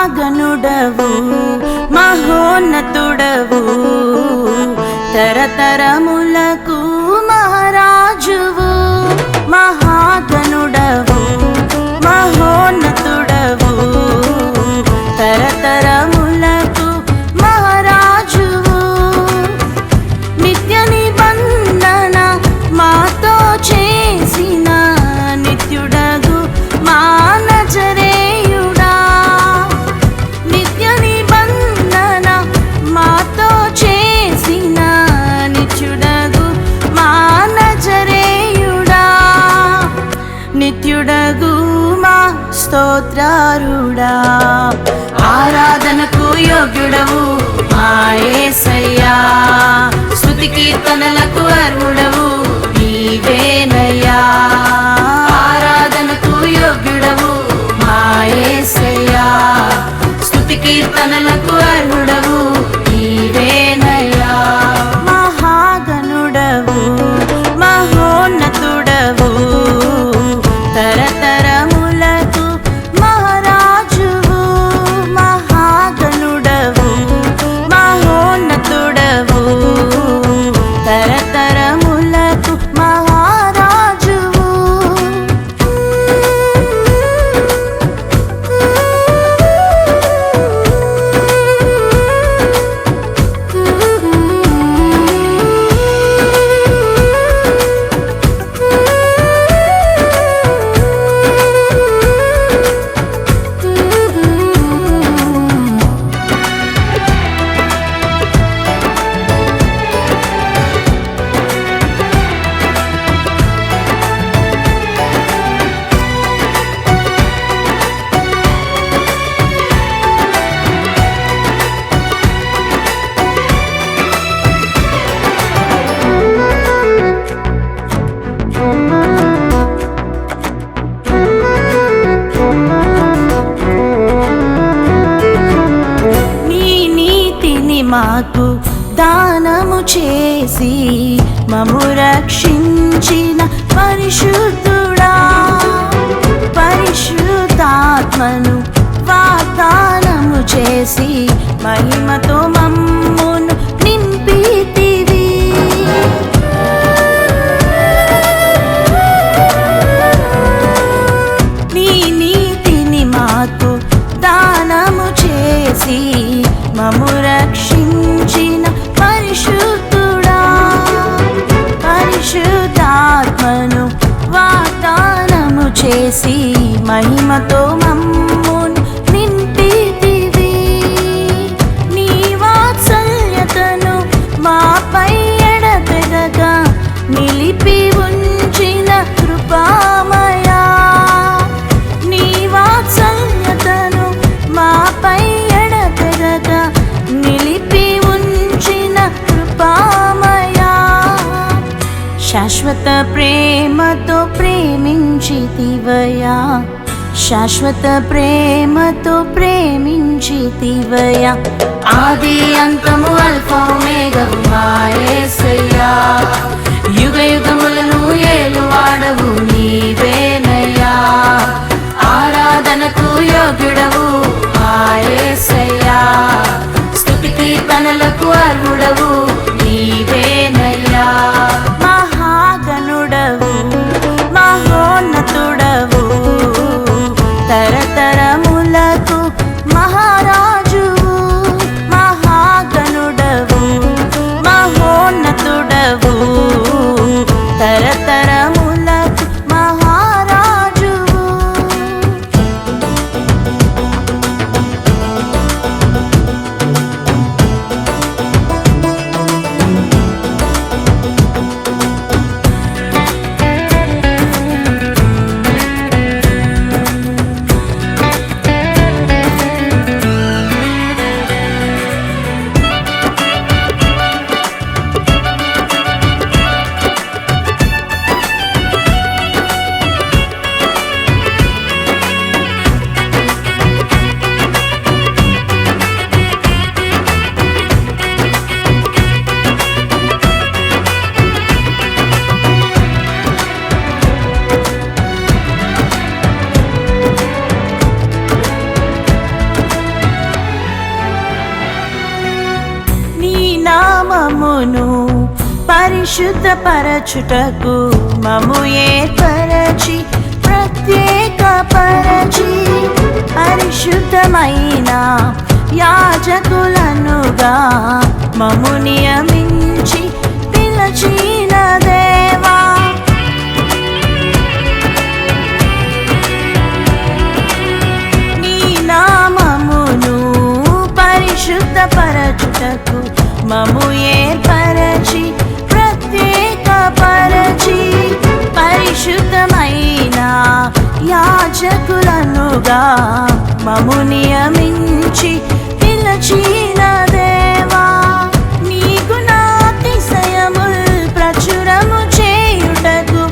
మహాగణుడవు మహోన్నతుడవు తరతరములకు మహారాజువు మహాగణుడవు మహోన్నతుడవు తరతరములకు మహారాజువు నిత్య నిబంధన మాతో చేసిన నిత్యుడగు మా నజరేయుడా నిత్య నిబంధన మాతో చేసిన నిత్యుడగు మా నజరేయుడా నిత్యుడగు మా స్తోత్రారుడా ఆరాధనకు యోగ్యుడవు మా యేసయ్యా స్తుతి కీర్తనలకు అర్హుడవు నీవేనయ్యా ఆరాధనకు యోగ్యుడవు మా యేసయ్యా స్తుతి కీర్తనలకు అర్హుడవు నీవేనయ్యా మహాగణుడవు మహోన్నతుడవు తరతరములకు మహారాజువు మహాగణుడవు మహోన్నతుడవు తరతరములకు మహారాజువు మాకు దానము చేసి మము రక్షించిన పరిశుద్ధుడా పరిశుద్ధాత్మను వాగ్దానము చేసి మహిమతో మమ్మును నింపితివి నీ నీతిని మాకు దానము చేసి మము రక్షించిన పరిశుద్ధుడా పరిశుద్ధాత్మను వాగ్దానము చేసి మహిమతో మమ్మును నింపితివి నీ వాత్సల్యతను మాపై ఎడతెగగా నిలిపి ఉంచిన కృపామయా నీ వాత్సల్యతను మాపై ఎడతెగగా నిలిపి ఉంచిన కృపామయా శాశ్వత ప్రేమతో ప్రేమించితివయా శాశ్వత ప్రేమతో ప్రేమించితివయా ఆది అంతము అల్ఫా ఓమేగవు మా యేసయ్యా యుగ యుగములను ఏలువాడవు నీవేనయ్యా ఆరాధనకు యోగ్యుడవు మా యేసయ్యా స్తుతి కీర్తనలకు అర్హుడవు నీవేనయ్యా మహాగణుడవు మహోన్నతుడవు తరతరములకు మహారాజువు మహాగణుడవు మహోన్నతుడవు తరతరములకు పరిశుద్ధపరచుటకు మము ఏర్పరచి ప్రత్యేకపరచి పరిశుద్ధమైన యాజకులనుగా మము నియమించి పిలచిన దేవా, నీ నామమును పరిశుద్ధపరచుటకు మము ఏర్పరచి ప్రత్యేకపరచి పరిశుద్ధమైన యాజకులనుగా మము నియమించి పిలచిన దేవా, నీకు నాతిశయముల్ ప్రచురము చేయుటకు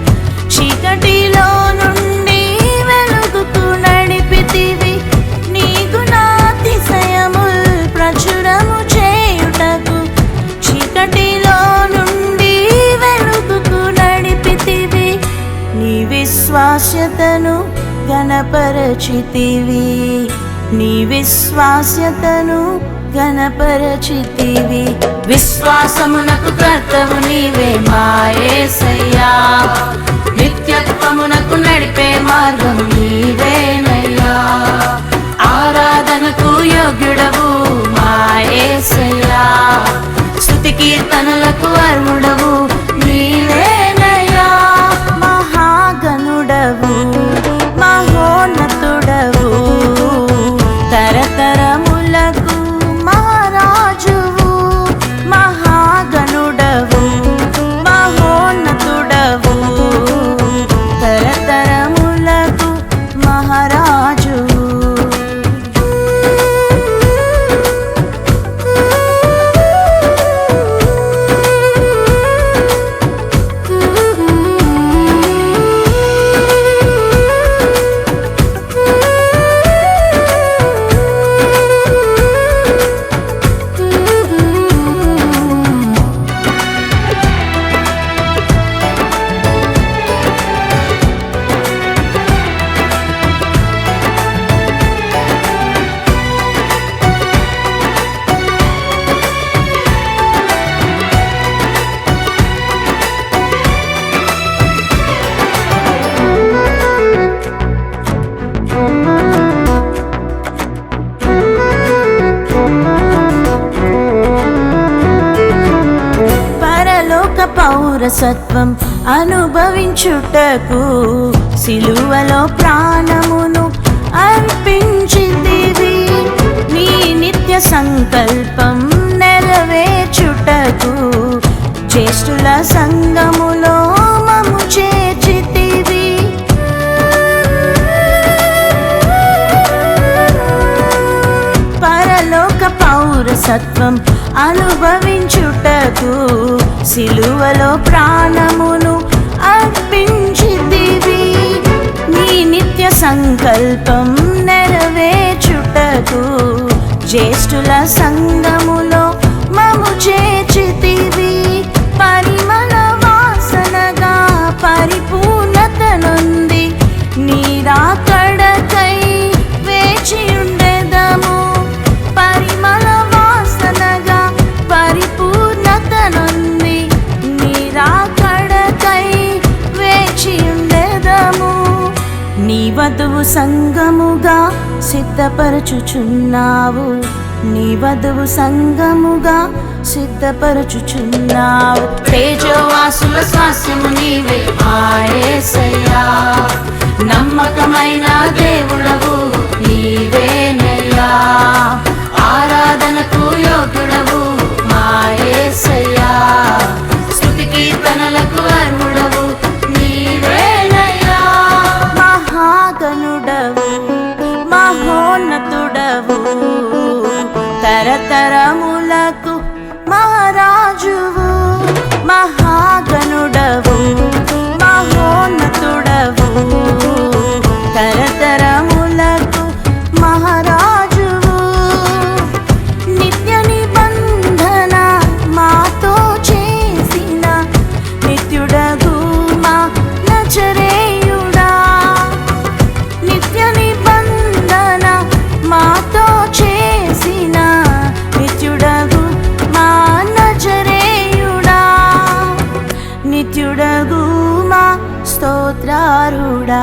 చీకటిలో నుండి వెలుగుకు నడిపితివి. నీకు నాతిశయముల్ ప్రచురము చేయుటకు చీకటిలో నుండి వెలుగుకు నడిపితివి. నీ విశ్వాస్యతను గణపరచితివి, నీ విశ్వాస్యతను గణపరచితివి. విశ్వాసమునకు కర్తవు నీవే మా యేసయ్యా, నిత్యత్వమునకు నడిపే మార్గం నీవేనయ్యా. ఆరాధనకు యోగ్యుడవు మా యేసయ్యా, స్తుతి కీర్తనలకు అర్హుడవు నీవేనయ్యా. మహాగణుడవు మహోన్నతుడవు తరతరములకు మహారాజువు. మహాగణుడవు మహోన్నతుడవు తరతరములకు మహారాజువు. పౌరసత్వం అనుభవించుటకు సిలువలో ప్రాణమును అర్పించితివి. నీ నిత్య సంకల్పం నెరవేర్చుటకు జ్యేష్ఠుల సంఘములో మము చేర్చితివి. పరలోక పౌరసత్వం అనుభవించుటకు సిలువలో ప్రాణమును అర్పించితివి. నీ నిత్య సంకల్పం నెరవేర్చుటకు జ్యేష్ఠుల సంఘములో మము చేర్చితివి. పరిమళ వాసనగా పరిపూర్ణత నొంది నీ రాకడకై వేచియుండెదము. పరిమళ వాసనగా పరిపూర్ణత నొంది నీ రాకడకై వేచియుండెదము. నీ వధువు సంగముగా సిద్ధపరచుచున్నావు, నీ వధువు సంగముగా సిద్ధపరచుచున్నావు. తేజోవాసుల స్వాస్యము నీవే మా యేసయ్యా, నమ్మకమైన దేవుడవు నీవేనయ్యా. ఆరాధనకు యోగ్యుడవు మా యేసయ్యా, స్తుతి కీర్తనలకు అర్హుడవు నీవేనయ్యా. మహాగణుడవు మహోన్నతుడవు తరతరములకు మహారాజువు. మహాగణుడవు మహోన్నతుడవు తరతరములకు మహారాజువు. నిత్య నిబంధన మాతో చేసిన నిత్యుడగు మా నజరేయుడా. నిత్య నిబంధన మాతో చేసిన నిత్యుడ ఆధారుడా.